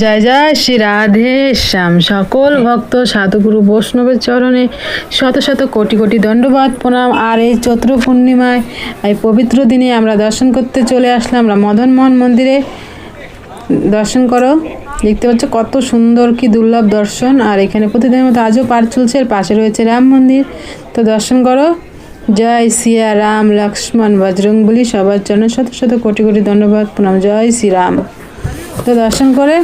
জয় জয় শ্রী রাধে শ্যাম। সকল ভক্ত সাধুগুরু বৈষ্ণবের চরণে শত শত কোটি কোটি দণ্ডবাদ প্রণাম। আর এই চৈত্র পূর্ণিমায় এই পবিত্র দিনে আমরা দর্শন করতে চলে আসলাম আমরা মদনমোহন মন্দিরে। দর্শন করো, দেখতে পাচ্ছ কত সুন্দর কি দুর্লভ দর্শন। আর এখানে প্রতিদিনের মতো আজও পাঠ চলছে। এর পাশে রয়েছে রাম মন্দির, তো দর্শন করো। জয় সিয়া রাম লক্ষ্মণ বজরংবলী, সবার জন্য শত শত কোটি কোটি দণ্ডবাদ প্রণাম। জয় শ্রীরাম। তো দর্শন করে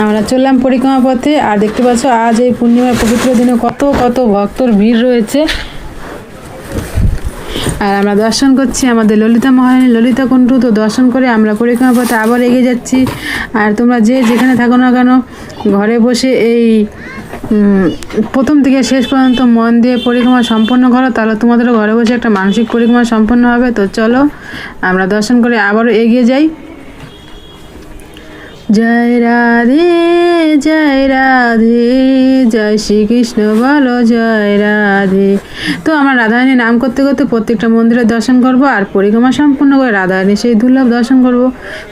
আমরা চললাম পরিক্রমা পথে। আর দেখতে পাচ্ছ আজ এই পূর্ণিমার পবিত্র দিনে কত কত ভক্তর ভিড় রয়েছে। আর আমরা দর্শন করছি আমাদের ললিতা মহারানী ললিতা কুণ্ড। তো দর্শন করে আমরা পরিক্রমা পথে আবার এগিয়ে যাচ্ছি। আর তোমরা যে যেখানে থাকো না কেন, ঘরে বসে এই প্রথম থেকে শেষ পর্যন্ত মন দিয়ে পরিক্রমা সম্পন্ন করো, তাহলে তোমাদেরও ঘরে বসে একটা মানসিক পরিক্রমা সম্পন্ন হবে। তো চলো আমরা দর্শন করে আবারও এগিয়ে যাই। জয় রাধে জয় রাধে, জয় শ্রীকৃষ্ণ বলো জয় রাধে। তো আমরা রাধারানীর নাম করতে করতে প্রত্যেকটা মন্দিরে দর্শন করব আর পরিক্রমা সম্পূর্ণ করে রাধারানী সেই দুর্লভ দর্শন করব।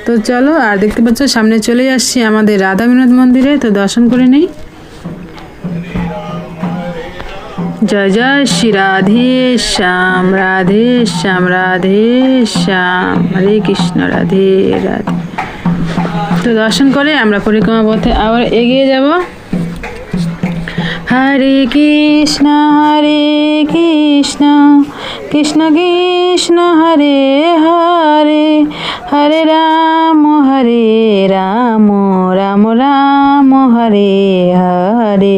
তো চলো, আর দেখতে পাচ্ছ সামনে চলে আসছি আমাদের রাধা বিনোদ মন্দিরে। তো দর্শন করে নেই। জয় জয় শ্রী রাধে শ্যাম রাধে শ্যাম রাধে শ্যাম, হরে কৃষ্ণ রাধে রাধে। তো দর্শন করে আমরা পরিক্রমা পথে আবার এগিয়ে যাব। হরে কৃষ্ণ কৃষ্ণ কৃষ্ণ হরে হরে, হরে রাম রাম রাম হরে হরে।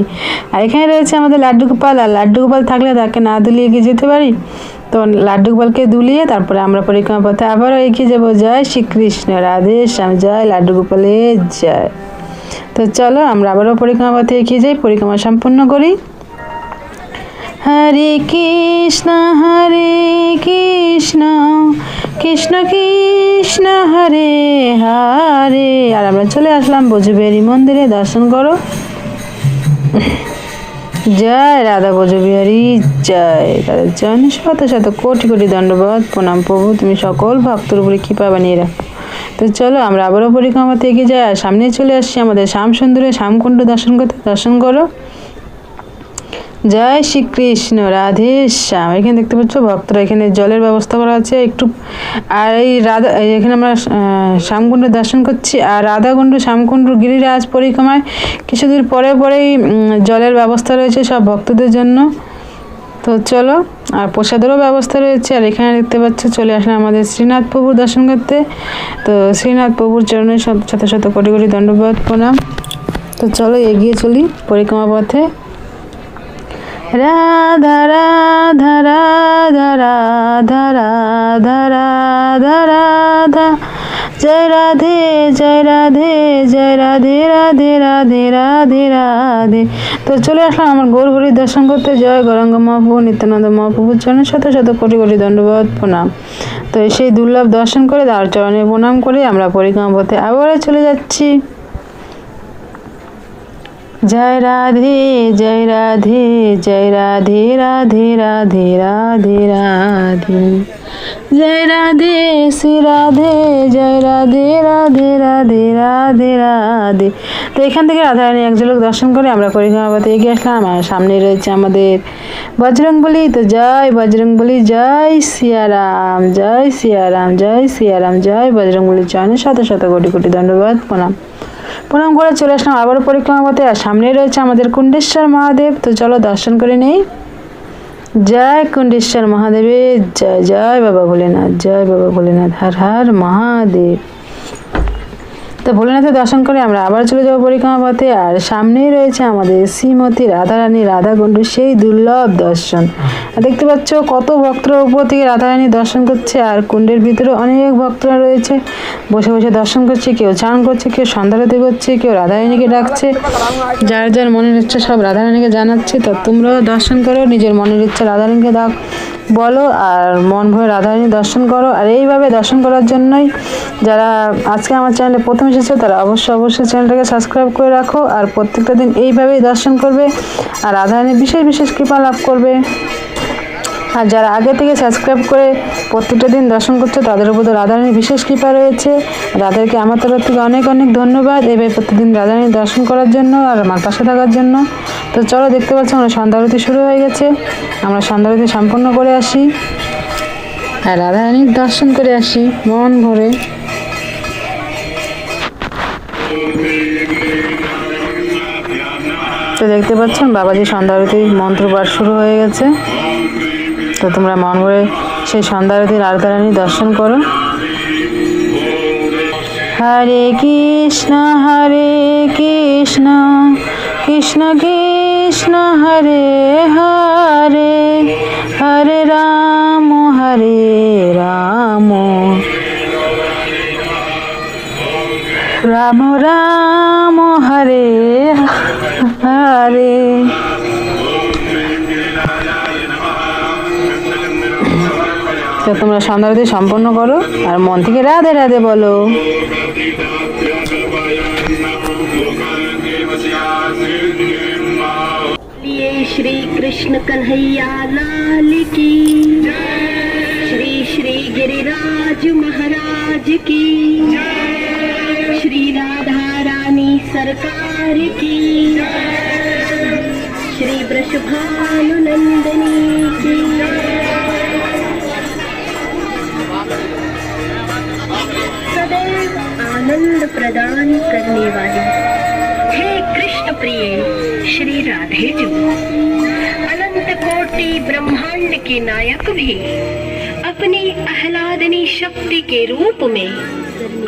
আর এখানে রয়েছে আমাদের লাড্ডু গোপাল। আর লাড্ডু গোপাল থাকলে তাকে না দুলিয়ে এগিয়ে যেতে পারি। তো লাড্ডু গোপালকে দুলিয়ে তারপরে আমরা পরিক্রমা পথে আবারও এগিয়ে যাবো। জয় শ্রীকৃষ্ণ রাধে শ্যাম, জয় লাড্ডু গোপালের জয়। তো চলো আমরা আবারও পরিক্রমা পথে এগিয়ে যাই, পরিক্রমা সম্পূর্ণ করি। হরে কৃষ্ণ কৃষ্ণ কৃষ্ণ হরে হরে। আর আমরা চলে আসলাম ব্রজবিহারী মন্দিরে। দর্শন করো। জয় রাধা ব্রজবিহারী জয়। তাদের জন্য শত শত কোটি কোটি দণ্ডবাদ প্রণাম। প্রভু তুমি সকল ভক্তর উপরে কৃপা বানিয়ে রাখো। তো চলো আমরা আবারও পরিক্রমাতে এগিয়ে যাই। আর সামনে চলে আসছি আমাদের শ্যামসুন্দরে শ্যামকুণ্ড দর্শন করতে। দর্শন করো। জয় শ্রীকৃষ্ণ রাধে শ্যাম। এখানে দেখতে পাচ্ছ ভক্তরা এখানে জলের ব্যবস্থা করা আছে একটু। আর এই রাধা এখানে আমরা শ্যামকুণ্ড দর্শন করছি। আর রাধাকুণ্ড শ্যামকুণ্ড গিরিরাজ পরিক্রমায় কিছুদিন পরেই জলের ব্যবস্থা রয়েছে সব ভক্তদের জন্য। তো চলো, আর প্রসাদেরও ব্যবস্থা রয়েছে। আর এখানে দেখতে পাচ্ছ চলে আসলাম আমাদের শ্রীনাথ প্রভুর দর্শন করতে। তো শ্রীনাথ প্রভুর চরণে শত শত কোটি কোটি দণ্ডবাদ প্রণাম। তো চলো এগিয়ে চলি পরিক্রমা পথে। রাধা রাধা রাধা রাধা রাধা রাধা রাধা, জয় রাধে জয় রাধে জয় রাধে রাধে রাধে রাধে রাধে। তো চলে আসলাম আমার গৌর হরির দর্শন করতে। জয় গৌরাঙ্গ মহাপ্রভু নিত্যানন্দ মহাপ্রভুর চরণে শত শত কোটি কোটি দণ্ডবাদ প্রণাম। তো সেই দুর্লভ দর্শন করে তার চরণে প্রণাম করে আমরা পরিক্রমা পথে আবারও চলে যাচ্ছি। জয় রাধে জয় রাধে জয় রাধে রাধে রাধে রাধে রাধে, জয় রাধে শ্রী রাধে জয় রাধে রাধে রাধে রাধে রাধে। তো এখান থেকে রাধারানী এক ঝলক দর্শন করে আমরা পরিক্রমা পথে এগিয়ে আসলাম। আর সামনে রয়েছে আমাদের বজরংবলী। তো জয় বজরংবলী, জয় সিয়ারাম জয় সিয়ারাম জয় সিয়ারাম, জয় বজরংবলীর চরণে শত শত কোটি কোটি দণ্ডবাদ প্রণাম। প্রণাম করে চলে আসলাম আবারও পরিক্রমা পথে। আর সামনে রয়েছে আমাদের কুণ্ডেশ্বর মহাদেব। তো চলো দর্শন করে নেই। জয় কুণ্ডেশ্বর মহাদেবের জয়, জয় বাবা ভোলেনাথ, জয় বাবা ভোলেনাথ, হর হর মহাদেব। তো ভোলেনাথের দর্শন করে আমরা আবার চলে যাবো পরিক্রমা পথে। আর সামনেই রয়েছে আমাদের শ্রীমতী রাধারানী রাধাকুণ্ড সেই দুর্লভ দর্শন। দেখতে পাচ্ছ কত ভক্তরা উপর থেকে রাধারানী দর্শন করছে। আর কুণ্ডের ভিতরে অনেক ভক্তরা রয়েছে, বসে বসে দর্শন করছে। কেউ চান করছে, কেউ সন্ধ্যারতি করছে, কেউ রাধারানীকে ডাকছে। যার যার মনের ইচ্ছা সব রাধারানীকে জানাচ্ছে। তো তোমরাও দর্শন করো, নিজের মনের ইচ্ছা রাধারানীকে বলো আর মন ভরে রাধারানী দর্শন করো। আর এইভাবে দর্শন করার জন্যই যারা আজকে আমার চ্যানেলে প্রথম এসেছে তারা অবশ্যই চ্যানেলটাকে সাবস্ক্রাইব করে রাখো। আর প্রত্যেকটা দিন এইভাবেই দর্শন করবে আর রাধারানী বিশেষ বিশেষ কৃপা লাভ করবে। আর যারা আগে থেকে সাবস্ক্রাইব করে প্রত্যেকটা দিন দর্শন করছে তাদের উপর তো রাধারানীর বিশেষ কৃপা রয়েছে। তাদেরকে আমার তরফ থেকে অনেক অনেক ধন্যবাদ এভাবে প্রতিদিন রাধারানীর দর্শন করার জন্য আর আমার পাশে থাকার জন্য। তো চলো, দেখতে পাচ্ছ আমরা সন্ধ্যা আরতি শুরু হয়ে গেছে। আমরা সন্ধ্যা আরতি সম্পন্ন করে আসি আর রাধারানীর দর্শন করে আসি মন ভরে। তো দেখতে পাচ্ছেন বাবাজি সন্ধ্যা আরতির মন্ত্রপাঠ শুরু হয়ে গেছে। তো তোমরা মন ভরে সেই সন্ধ্যা আরতির রাধারানী দর্শন করো। হরে কৃষ্ণ কৃষ্ণ কৃষ্ণ হরে হরে, হরে রাম রাম রাম হরে হরে। তো তোমরা সন্ধ্যা আরতি সম্পন্ন করো আর মন থেকে রাধে রাধে বলো। श्री कृष्ण कन्हैया लाल की, श्री श्री गिरिराज महाराज की, श्री राधा रानी सरकार की, श्री वृषभानु नंदनी की। सदैव आनंद प्रदान करने वाली हे कृष्ण प्रिय श्री राधे जी, अनंत कोटि ब्रह्मांड के नायक भी अपनी आह्लादनी शक्ति के रूप में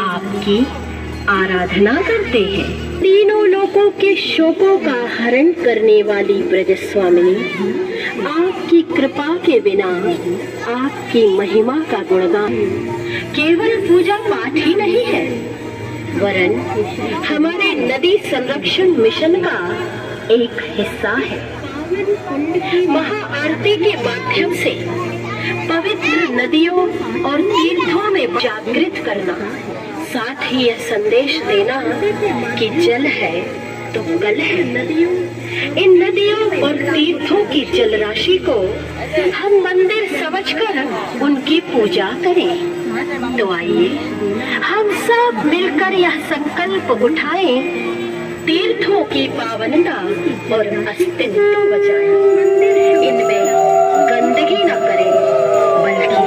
आपकी आराधना करते हैं। तीनों लोकों के शोकों का हरण करने वाली ब्रजस्वामिनी, आपकी कृपा के बिना आपकी महिमा का गुणगान केवल पूजा पाठ ही नहीं है, वरन हमारे नदी संरक्षण मिशन का एक हिस्सा है। महाआरती के माध्यम से पवित्र नदियों और तीर्थों में जागृत करना, साथ ही यह संदेश देना कि जल है तो कल है। इन नदियों और तीर्थों की जल राशि को हम मंदिर समझकर उनकी पूजा करें। तो आइए हम सब मिलकर यह संकल्प उठाएं, तीर्थों की पावनता और अस्तित्व बचाएं, इनमें गंदगी न करें बल्कि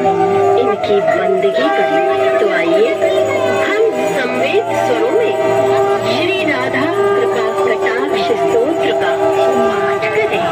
इनकी बंदगी करें। तो आइए हम संवेद स्वरों में श्री राधा कृपा कटाक्ष स्तोत्र का पाठ करें।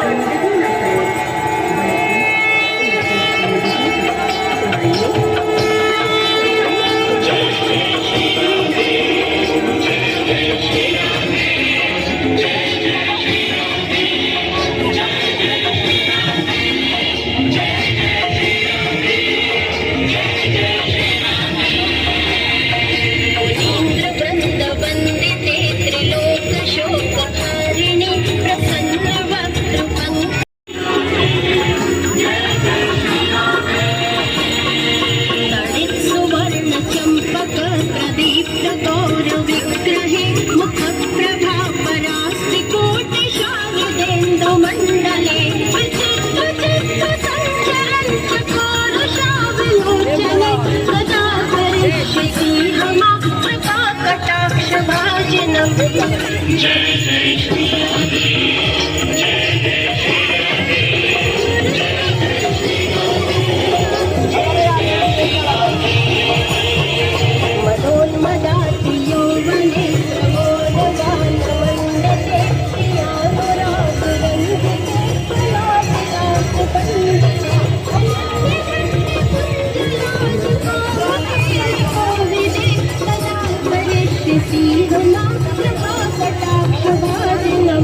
कृपा कटाक्ष भाजना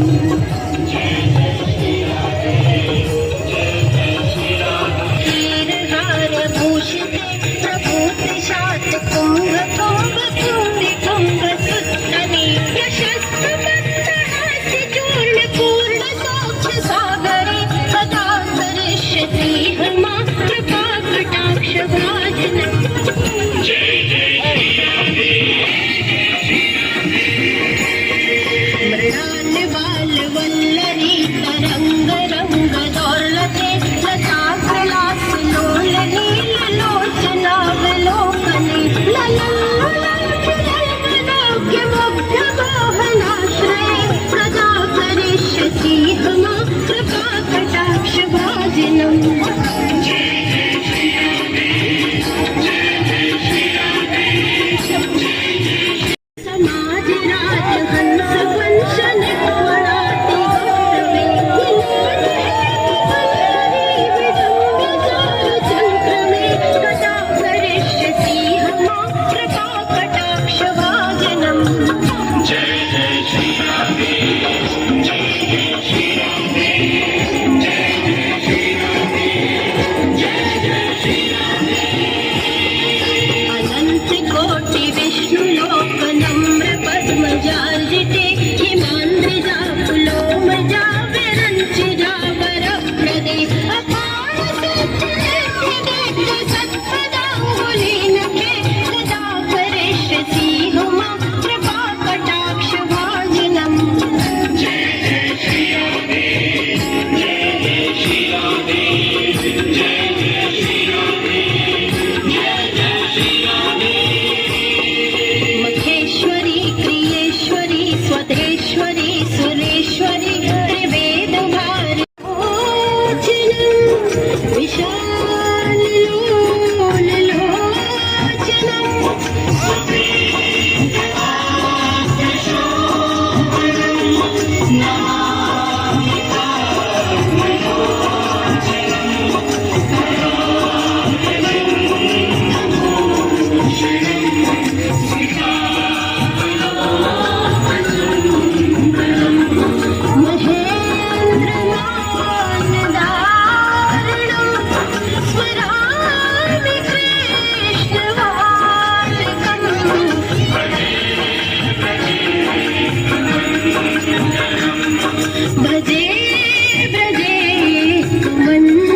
कदम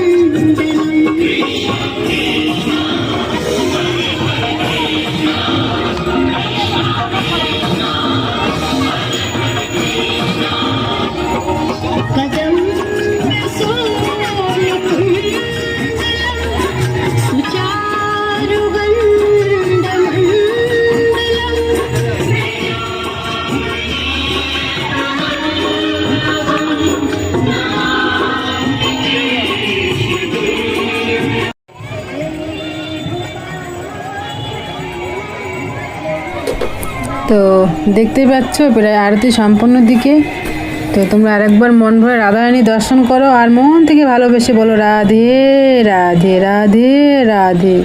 তো দেখতেই পাচ্ছ প্রায় আরতি সম্পূর্ণ দিকে। তো তোমরা আরেকবার মন ভরে রাধারানী দর্শন করো আর মন থেকে ভালোবেসে বলো রাধে রাধে রাধে রাধে,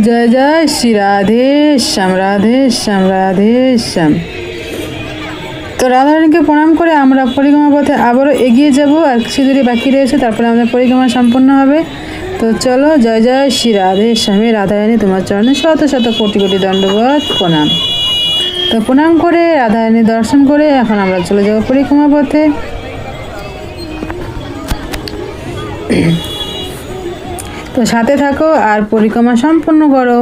জয় জয় শ্রী রাধে শ্যাম, রাধে শ্যাম, রাধে শ্যাম। তো রাধারানীকে প্রণাম করে আমরা পরিক্রমা পথে আবারও এগিয়ে যাব, আর কিছু দূরে বাকি রয়েছে, তারপরে আমাদের পরিক্রমা সম্পন্ন হবে। তো চলো, জয় জয় শ্রী রাধে শ্যামে, রাধারানী তোমার চরণে শত শত কোটি কোটি দণ্ডবত প্রণাম। তো প্রণাম করে রাধারানী দর্শন করে এখন আমরা চলে যাব পরিক্রমা পথে। তো সাথে থাকো আর পরিক্রমা সম্পন্ন করো।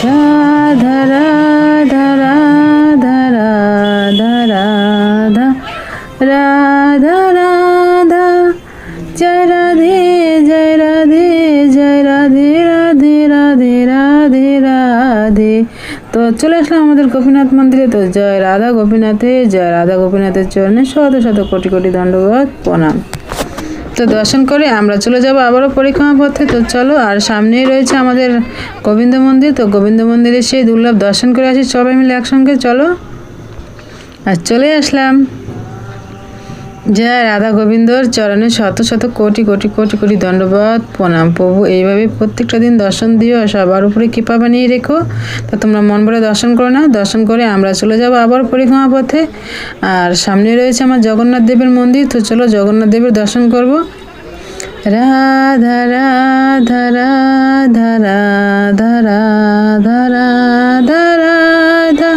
রাধা রাধা রাধা রাধা রাধা রাধা রাধা, জয় রাধে জয় রাধে জয় রাধে রাধে রাধে রাধে রাধে। তো চলে আসলাম আমাদের গোপীনাথ মন্দিরে। তো জয় রাধা গোপীনাথে, জয় রাধা গোপীনাথের চরণে শত শত কোটি কোটি দণ্ডবত প্রণাম। তো দর্শন করে আমরা চলে যাব আবারও পরিক্রমা পথে। তো চলো, আর সামনেই রয়েছে আমাদের গোবিন্দ মন্দির। তো গোবিন্দ মন্দিরে সেই দুর্লভ দর্শন করে আসি সবাই মিলে একসঙ্গে। চলো, আর চলে আসলাম। জয় রাধা গোবিন্দর চরণে শত শত কোটি কোটি কোটি কোটি দণ্ডবত প্রণাম। প্রভু এইভাবে প্রত্যেকটা দিন দর্শন দিও, সবার উপরে কৃপা বানিয়ে রেখো। তো তোমরা মন ভরে দর্শন করো না, দর্শন করে আমরা চলে যাব আবার পরিক্রমা পথে। আর সামনে রয়েছে আমার জগন্নাথ দেবের মন্দির। তো চলো জগন্নাথ দেবের দর্শন করব। রাধা রাধা রাধা রাধা রাধা রাধা রাধা,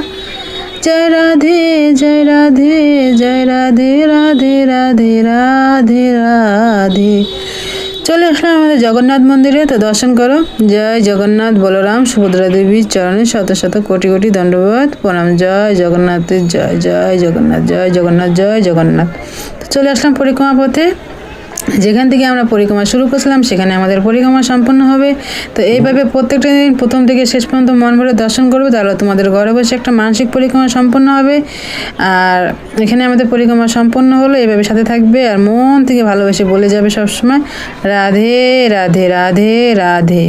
জয় রাধে জয় রাধে জয় রাধে রাধে রাধে রাধে রাধে। চলে আসলাম আমাদের জগন্নাথ মন্দিরে। তো দর্শন করো। জয় জগন্নাথ বলরাম সুভদ্রা দেবীর চরণে শত শত কোটি কোটি দণ্ডবত প্রণাম। জয় জগন্নাথের জয়, জয় জগন্নাথ, জয় জগন্নাথ, জয় জগন্নাথ। তো চলে আসলাম পরিক্রমা পথে। যেখান থেকে আমরা পরিক্রমা শুরু করছিলাম সেখানে আমাদের পরিক্রমা সম্পন্ন হবে। তো এইভাবে প্রত্যেকটা দিন প্রথম থেকে শেষ পর্যন্ত মন ভরে দর্শন করবে, তাহলে তোমাদের ঘরে বসে একটা মানসিক পরিক্রমা সম্পন্ন হবে। আর এখানে আমাদের পরিক্রমা সম্পন্ন হলো, এইভাবে সাথে থাকবে আর মন থেকে ভালোবেসে বলে যাবে সবসময় রাধে রাধে রাধে রাধে।